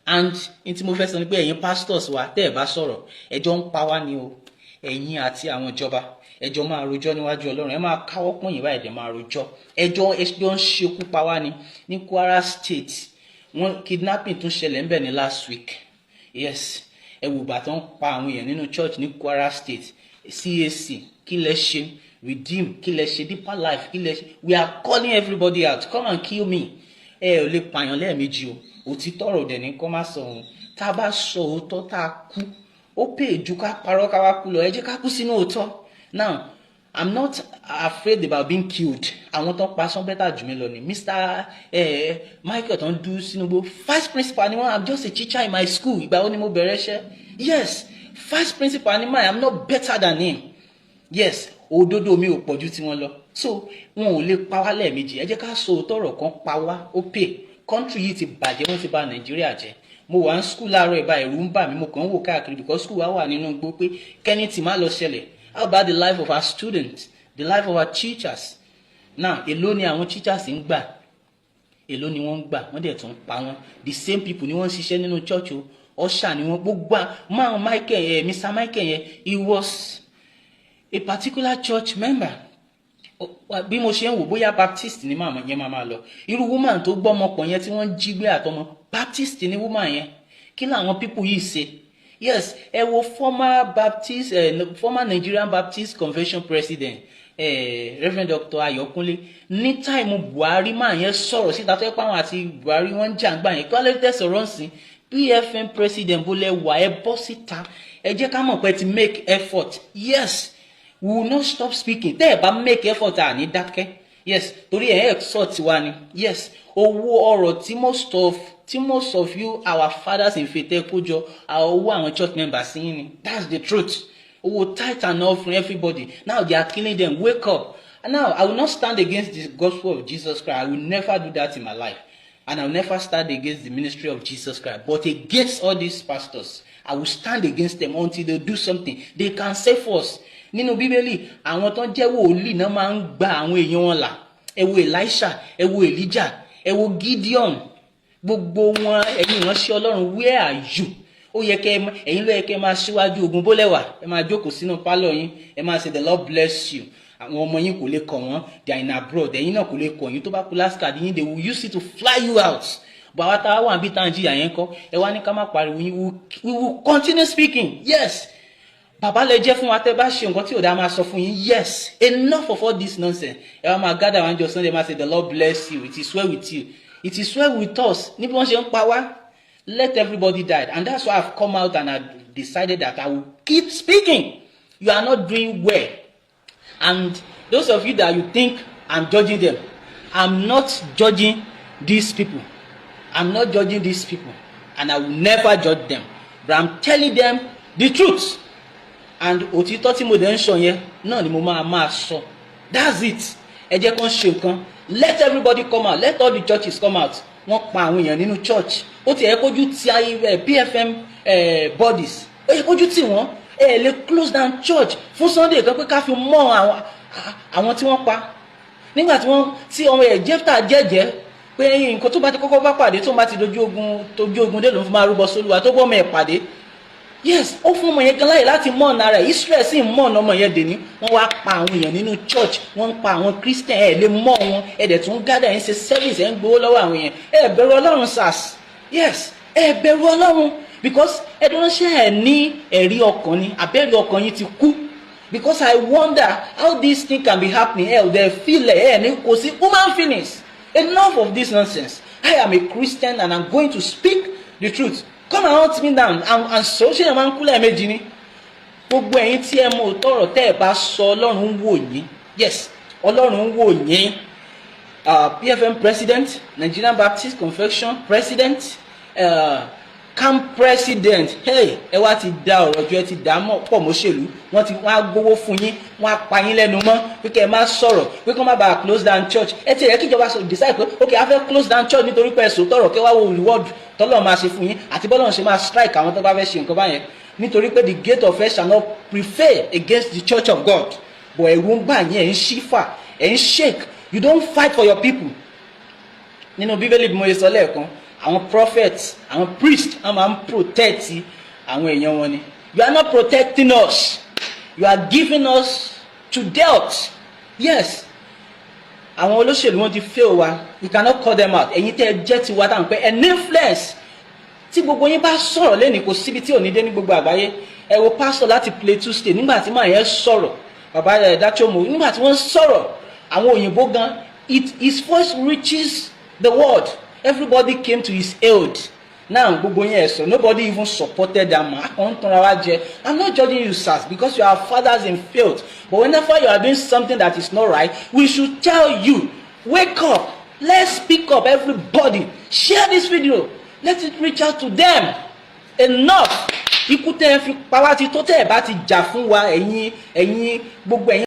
and tí mo fẹ́ sọ ni pé ẹ̀yin pastors wa tẹ́ ẹ̀ bá sọ̀rọ̀ ẹjọ́ ń pa wá ni o, ẹ̀yin àti àwọn ìjọba ẹjọ́ máa rojọ́ níwájú Ọlọ́run, ẹ máa káwọ́ pọ̀nyìn báyìí dẹ̀ máa rojọ́, ẹjọ́ ń ṣekú pa wá ni. Ní Kwara State wọ́n kidnapping tún ṣẹlẹ̀ ńbẹ̀ ní last week. Yes, ẹ wò bá tó ń pa àwọn èèyàn nínú church ní Kwara State. CAC kí lẹ ṣe, Redeem kí lẹ ṣe, Deeper Life kí lẹ ṣe. We are calling everybody out, come and kill me. Ẹ ò lè pààyàn lẹ́ẹ̀mejì o, òtítọ́ ọ̀rọ̀ dẹ̀ ní kọ́ máa sọ òun. Tá a bá sọ òótọ́ tá a kú, ó pè ju ká parọ́ ká wá kú lọ, ẹ jẹ́ ká kú sínú òótọ́. Now, I'm not afraid about being killed. Àwọn tó ń pa sán bẹ́tà jù mí lọ ni. Mr. Michael tó ń dú sínú gbó. Vice principal ni wọ́n, I'm just a teacher in my school. Ìgbà wo ni mo bẹ̀rẹ̀ iṣẹ́? Yes, vice principal ni mine, I'm not better than him. Yes, òdodo mi ò pọ̀jù tí wọ́n lọ. So, wọn ò lè pa wá lẹ́ẹ̀mejì. Ẹ jẹ́ ká sọ òótọ́ ọ̀rọ̀ kan pa wá, ó pè. Country yìí ti bàjẹ́, wọ́n ti bà Nàìjíríà jẹ́. Mo wà ní school láàárọ̀ ìbá ẹ̀rù ń bà mí, mo kàn ń wò káàkiri because school wa wà nínú igbó pé kẹ́ni tí má lọ ṣẹlẹ̀. How about the life of our students, the life of our teachers? Now, èló ni àwọn teachers ń gbà? Èló ni wọ́n ń gbà? Wọ́n dẹ̀ tún pa wọ́n. The same people ni wọ́n ń ṣiṣẹ́ nínú church o. Usher ni wọ́n gbogbo máa Michael Mr. Michael yẹn, he was a particular church member. Bí mo ṣe ń wò bóyá Baptist ni màmá yẹn máa lọ. Irú woman tó gbọ́mọpọ̀ yẹn tí wọ́n jí gbé àtọmọ, Baptist ni woman yẹn. Kí làwọn people yìí ṣe? Yes, ẹ wo former Nigerian Baptist Convention President, Reverend Dr. Ayokunle, ní táìmù Buhari máa yẹn sọ̀rọ̀ síta tó yẹ pé àwọn àti Buhari wọ́n ń jà ń gbà yẹn. Kí wọ́n lè tẹ̀sọ̀rọ̀ sí PFM President bó lẹ wà ẹ bọ́ síta. Ẹ jẹ́ ká mọ̀ pé ti make effort. Yes, we will not stop speaking. Tẹ́ ẹ bá make effort à ní dákẹ́. Yes, torí ẹ̀ exhort wa ni. Yes, owó ọ̀rọ̀ tí most of you, our fathers in faith, kójọ owó àwọn church members yín ni. That's the truth. Owó tithe and offering everybody. Now they are killing them. Wake up. And now I will not stand against the gospel of Jesus Christ. I will never do that in my life. And I will never stand against the ministry of Jesus Christ. But against all these pastors, I will stand against them until they do something. They can save us. Nínú Bíbélì, àwọn tó jẹ́ wòlíì náà máa ń gba àwọn èèyàn wọn là. Ẹ wo Elisha, ẹ wo Elijah, ẹ wo Gideon. Gbogbo wọn ẹ̀yin ìránṣẹ́ Ọlọ́run, where are you? Ó yẹ kẹ́ ẹ̀yin ló yẹ kẹ́ máa ṣíwájú ogun bólẹ̀wà. Ẹ máa jókòó sínú pálọ̀ yín. Ẹ máa say the Lord bless you. Àwọn ọmọ yín kò lè kọ̀ wọ́n. They are in abroad. Ẹ̀yin náà kò lè kọ̀ yín. Tó bá kú last card yín, they will use it to fly you out. But àwa tá a wà níbi tá à ń jìyà yẹn kọ́. Ẹ wá ní ká má pariwo yín. We will continue speaking. Yes. Bàbá lè jẹ́ fún wa tẹ́ bá ṣe nǹkan tí ò dá máa sọ fún yín. Yes, enough of all this nonsense. Ẹ wá máa gather one just Sunday máa say the Lord bless you. It is well with you. It is well with us. Níbi wọ́n ṣe ń pa wá, let everybody die. And that's why I've come out and I decided that I will keep speaking. You are not doing well. And those of you that you think I'm judging them, I'm not judging these people. I'm not judging these people. And I will never judge them. But I'm telling them the truth. And òtítọ́ tí mo dẹ̀ ń sọ yẹn náà ni mo máa sọ. That's it. Ẹ jẹ́ kó ń ṣe nǹkan. Let everybody come out. Let all the churches come out. Wọ́n pa àwọn èèyàn nínú church. Ó ti ẹ̀ kójú ti PFM bodies. Ó yẹ kójú tì wọ́n. Ẹ lè close down church fún Sunday kan pé ká fi mọ́ àwọn tí wọ́n pa. Nígbà tí ọmọ ẹ̀ Jẹ́fta jẹ́jẹ́ pé nǹkan tó bá ti kọ́kọ́ bá pàdé tó bá ti dojú ogun dé ló fi máa rúbọ sólúwa tó bọ́ ọmọ ẹ̀ pàdé. Yes, ó fún ọmọ yẹn gan láyè láti mọ̀ ọ̀nà rẹ̀. Israel sì ń mọ̀ ọ̀nà ọmọ yẹn dè ní. Wọ́n wá pa àwọn èèyàn nínú church. Wọ́n ń pa àwọn Christian. Ẹ lè mọ̀ wọn. Ẹ dẹ̀ tún gádà ẹ̀ ń ṣe service ẹ̀ ń gbowó lọ́wọ́ àwọn èèyàn. Ẹ bẹ̀rù Ọlọ́run sars. Yes, ẹ bẹ̀rù Ọlọ́run because ẹ dọ́nṣẹ́ ẹ̀ ní ẹ̀rí ọkàn ni. Àbẹ̀rí ọkàn yín ti kú. Because I wonder how this thing can be happening. Ẹ ò dẹ̀ feel ẹ̀ ní kò sí human feelings. Enough of this nonsense. I am a Christian and I'm going to speak the truth. Come and hunt me down and so ṣe máa ń kú lẹ́ẹ̀mejì ni. Gbogbo ẹ̀yin tí ẹ mọ òtọ́rọ̀ tẹ́ ẹ bá sọ Ọlọ́run ń wò yín. Yes, Ọlọ́run ń wò yín. PFM President, Nigerian Baptist Convention President, camp President. Hey, ẹ wá ti da ọ̀rọ̀ ju ẹ ti dá pọ̀ mọ́ṣèlú. Wọ́n á gbowó fún yín, wọ́n á pa yín lẹ́nu mọ́ pé kẹ́ ẹ má sọ̀rọ̀ pé kó má bàa close down church. Ẹ ti rẹ̀ kí ìjọba decide pé okay a fẹ́ close down church nítorí pé ẹ̀sùn tọ̀rọ̀ kẹ́ wá wo reward tọ́lọ́ máa ṣe fún yín àti bọ́lọ́run ṣe máa strike àwọn tó bá fẹ́ ṣe nǹkan báyẹn nítorí pé the gate of hell shall not prevail against the church of God. But ẹ̀rù ń bà yín, ẹ̀ ń ṣífà, ẹ̀ ń shake. You don't fight for your people. Nínú Bíbélì bí mo ṣe sọ lẹ́ẹ̀kan, àwọn prophets àwọn priests wọ́n máa ń protect àwọn èèyàn wọn ni. You are not protecting us, you are giving us to death. Yes, àwọn olóṣèlú wọn ti fail wa, we cannot call them out. Ẹ̀yin tẹ́ ẹ jẹ́ tiwa táwọn pé an influence tí gbogbo yín bá sọ̀rọ̀ lẹ́nìí kò síbi tí ò ní dé ní gbogbo àgbáyé. Ẹ wo pastor láti Plateau State nígbà tí màá yẹn sọ̀rọ̀ bàbá rẹ̀ Dachomo nígbà tí wọ́n sọ̀rọ̀ àwọn òyìnbó gan his voice reaches the world. Everybody came to his aid. Now gbogbo yín ẹ sọ nobody even supported that man. Akọ̀ ń tanra wá jẹ. I'm not judging you sirs because you are fathers in faith, but whenever you are doing something that is not right, we should tell you, wake up, let's speak up. Everybody share this video, let it reach out to them. Enough. Ikú tẹ́ ẹ fi pa wá ti tó tẹ́ ẹ bá ti jà fún wa ẹ̀yin gbogbo ẹ̀yin